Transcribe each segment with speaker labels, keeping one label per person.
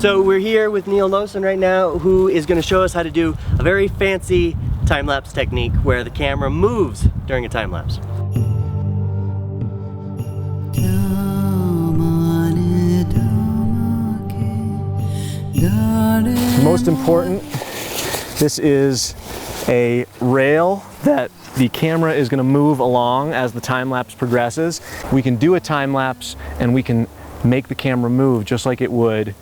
Speaker 1: So we're here with Neil Lowson right now, who is going to show us how to do a very fancy time-lapse technique where the camera moves during a time-lapse.
Speaker 2: Most important, this is a rail that the camera is going to move along as the time-lapse progresses. We can do a time-lapse and we can make the camera move just like it would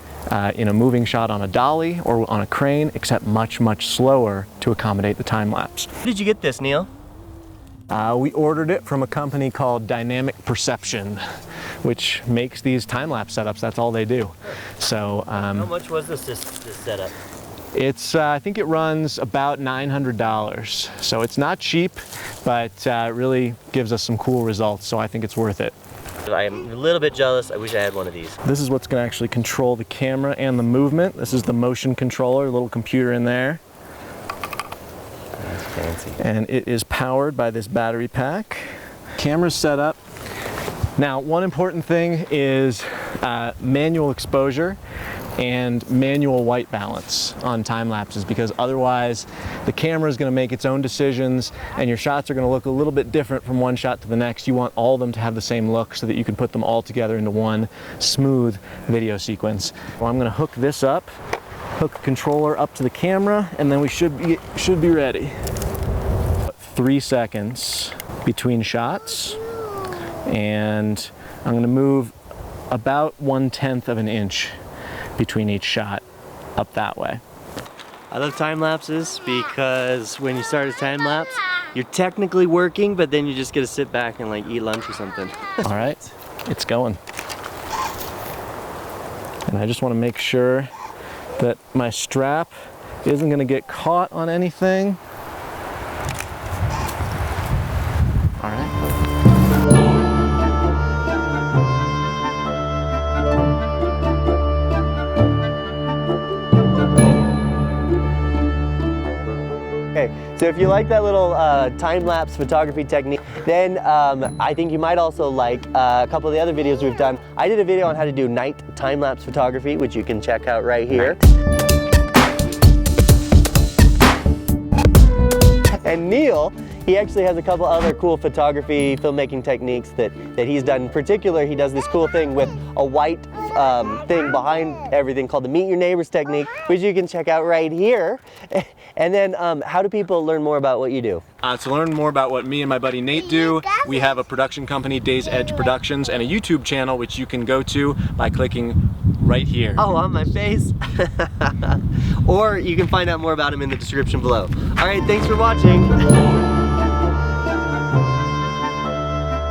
Speaker 2: in a moving shot on a dolly or on a crane, except much, much slower to accommodate the time-lapse.
Speaker 1: Where did you get this, Neil?
Speaker 2: We ordered it from a company called Dynamic Perception, which makes these time-lapse setups. That's all they do. So,
Speaker 1: how much was this setup?
Speaker 2: It's, I think it runs about $900. So it's not cheap, but it really gives us some cool results. So I think it's worth it.
Speaker 1: I'm a little bit jealous. I wish I had one of these.
Speaker 2: This is what's going to actually control the camera and the movement. This is the motion controller, little computer in there.
Speaker 1: That's fancy.
Speaker 2: And it is powered by this battery pack. Camera's set up. Now, one important thing is manual exposure and manual white balance on time lapses, because otherwise the camera is going to make its own decisions and your shots are going to look a little bit different from one shot to the next. You want all of them to have the same look so that you can put them all together into one smooth video sequence. Well, I'm going to hook this up, hook the controller up to the camera, and then we should be ready. 3 seconds between shots, and I'm going to move about 1/10 of an inch between each shot up that way.
Speaker 1: I love time lapses because when you start a time lapse, you're technically working, but then you just get to sit back and like eat lunch or something.
Speaker 2: All right, it's going. And I just want to make sure that my strap isn't going to get caught on anything. All right.
Speaker 1: Okay, so if you like that little time-lapse photography technique, then I think you might also like a couple of the other videos we've done. I did a video on how to do night time-lapse photography, which you can check out right here. And Neil, he actually has a couple other cool photography, filmmaking techniques that he's done. In particular, he does this cool thing with a white thing behind everything called the Meet Your Neighbors technique, which you can check out right here. And then how do people learn more about what you do?
Speaker 2: To learn more about what me and my buddy Nate do, we have a production company, Days Edge Productions, and a YouTube channel which you can go to by clicking right here.
Speaker 1: Oh, on my face? Or you can find out more about him in the description below. All right, thanks for watching.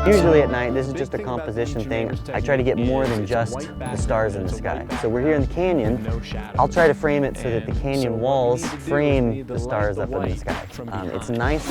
Speaker 1: Usually at night, this is just a composition thing. I try to get more than just the stars in the sky. So we're here in the canyon. I'll try to frame it so that the canyon walls frame the stars up in the sky. It's nice.